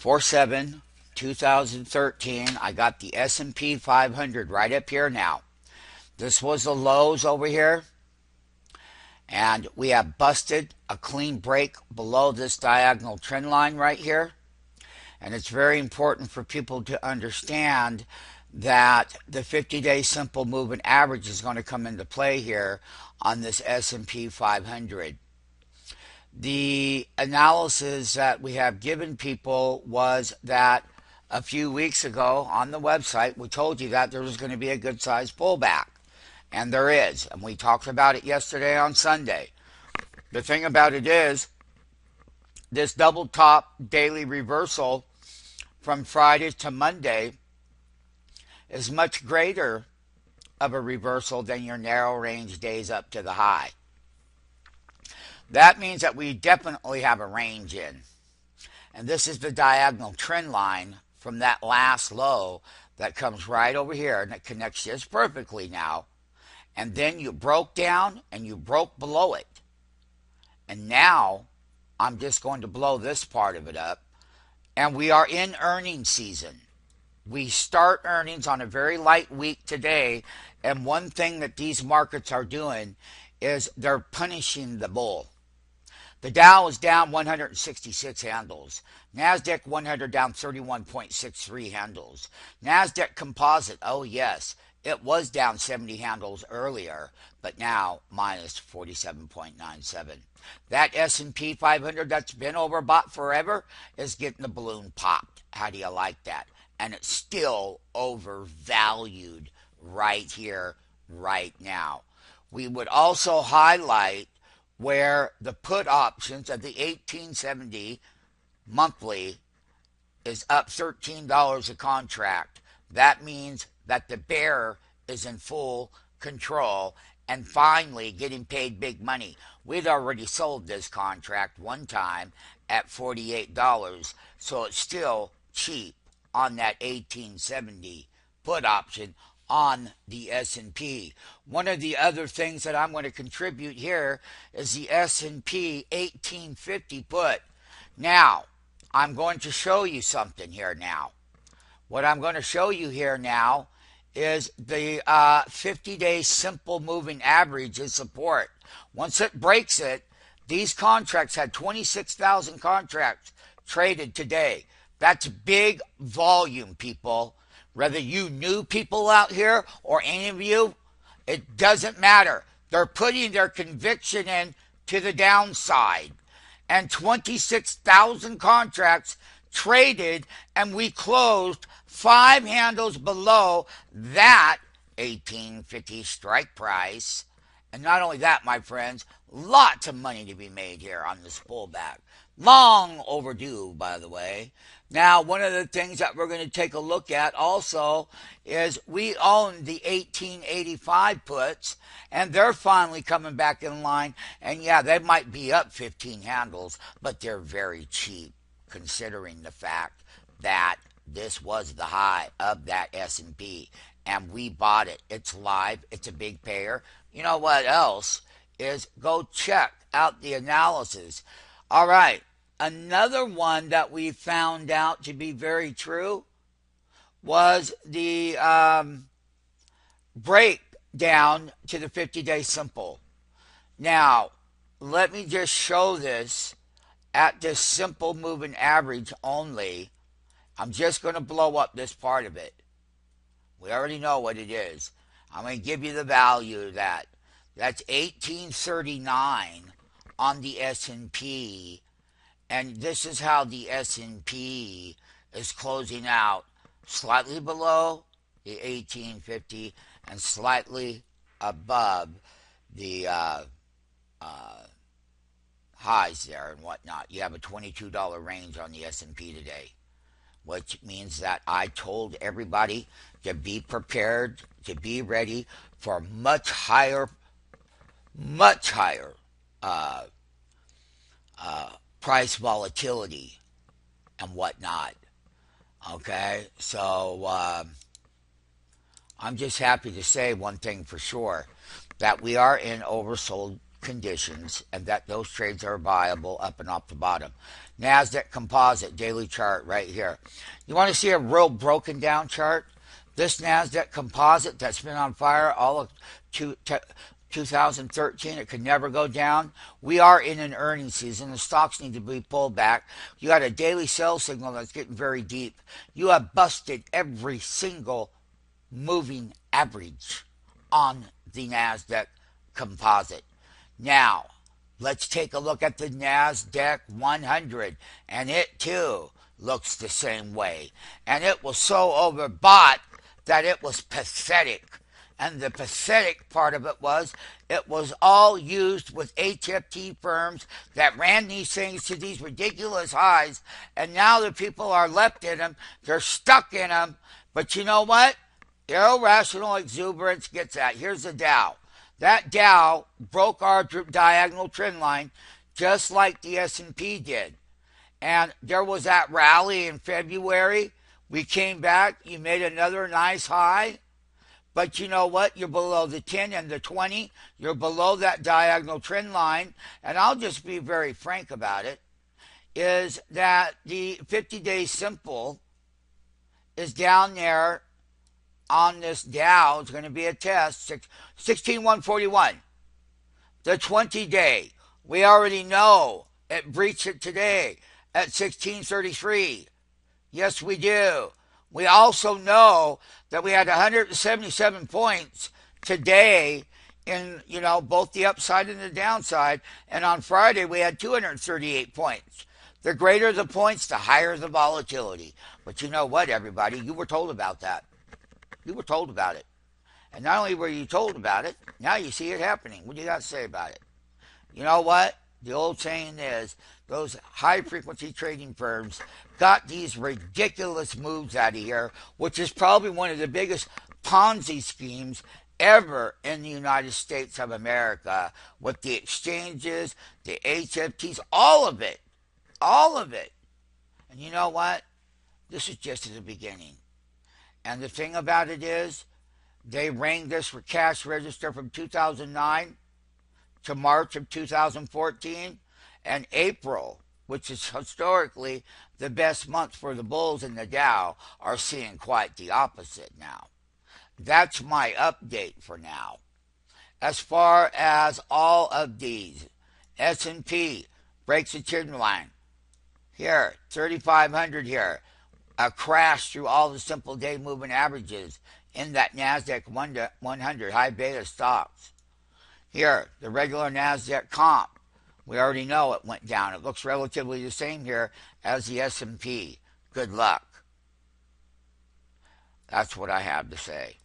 2013. I got the S&P 500 right up here now. This was the lows over here. And we have busted a clean break below this diagonal trend line right here. And it's very important for people to understand that the 50-day simple moving average is going to come into play here on this S&P 500. The analysis that we have given people was that a few weeks ago on the website, we told you that there was going to be a good-sized pullback. And there is. And we talked about it yesterday on Sunday. The thing about it is, this double top daily reversal from Friday to Monday is much greater of a reversal than your narrow range days up to the high. That means that we definitely have a range in. And this is the diagonal trend line from that last low that comes right over here, and it connects just perfectly now. And then you broke down and you broke below it. And now I'm just going to blow this part of it up. And we are in earnings season. We start earnings on a very light week today. And one thing that these markets are doing is they're punishing the bull. The Dow is down 166 handles. Nasdaq 100 down 31.63 handles. Nasdaq Composite, oh yes, it was down 70 handles earlier, but now minus 47.97. That S&P 500 that's been overbought forever is getting the balloon popped. How do you like that? And it's still overvalued right here, right now. We would also highlight where the put options of the 1870 monthly is up $13 a contract. That means that the bear is in full control and finally getting paid big money. We'd already sold this contract one time at $48, so it's still cheap on that 1870 put option on the S&P. One of the other things that I'm going to contribute here is the S&P 1850 put. Now, I'm going to show you something here now. What I'm going to show you here now is the 50-day simple moving average is support. Once it breaks it, these contracts had 26,000 contracts traded today. That's big volume, people. Whether you new people out here or any of you, it doesn't matter. They're putting their conviction in to the downside. And 26,000 contracts traded, and we closed 5 handles below that 1850 strike price. And not only that, my friends, lots of money to be made here on this pullback. Long overdue, by the way. Now, one of the things that we're going to take a look at also is we own the 1885 puts, and they're finally coming back in line. And yeah, they might be up 15 handles, but they're very cheap considering the fact that this was the high of that S&P, and we bought it. It's live. It's a big payer. You know what else is? Go check out the analysis. All right. Another one that we found out to be very true was the breakdown to the 50-day simple. Now, let me just show this at this simple moving average only. I'm just going to blow up this part of it. We already know what it is. I'm going to give you the value of that. That's 1839 on the S&P. And this is how the S&P is closing out, slightly below the 1850 and slightly above the highs there and whatnot. You have a $22 range on the S&P today, which means that I told everybody to be prepared, to be ready for much higher price volatility and whatnot. Okay, so I'm just happy to say one thing for sure, that we are in oversold conditions and that those trades are viable up and off the bottom. Nasdaq Composite daily chart right here. You want to see a real broken down chart? This Nasdaq Composite that's been on fire all of 2013, it could never go down. We are in an earnings season. The stocks need to be pulled back. You got a daily sell signal that's getting very deep. You have busted every single moving average on the Nasdaq Composite. Now, let's take a look at the Nasdaq 100, and it too looks the same way. And it was so overbought that it was pathetic. And the pathetic part of it was all used with HFT firms that ran these things to these ridiculous highs, and now the people are left in them. They're stuck in them. But you know what? Irrational exuberance gets that. Here's the Dow. That Dow broke our diagonal trend line just like the S&P did. And there was that rally in February. We came back. You made another nice high. But you know what? You're below the 10 and the 20. You're below that diagonal trend line. And I'll just be very frank about it, is that the 50-day simple is down there on this Dow. It's going to be a test, 16,141. The 20-day, we already know it breached it today at 1633. Yes, we do. We also know that we had 177 points today in, both the upside and the downside. And on Friday, we had 238 points. The greater the points, the higher the volatility. But you know what, everybody? You were told about that. You were told about it. And not only were you told about it, now you see it happening. What do you got to say about it? You know what? The old saying is, those high-frequency trading firms got these ridiculous moves out of here, which is probably one of the biggest Ponzi schemes ever in the United States of America, with the exchanges, the HFTs, all of it. All of it. And you know what? This is just the beginning. And the thing about it is, they rang this for cash register from 2009 to March of 2014, and April, which is historically the best month for the bulls in the Dow, are seeing quite the opposite now. That's my update for now. As far as all of these, S&P breaks the trend line. Here, 3,500 here. A crash through all the simple day moving averages in that Nasdaq 100 high beta stocks. Here, the regular Nasdaq comp. We already know it went down. It looks relatively the same here as the S&P. Good luck. That's what I have to say.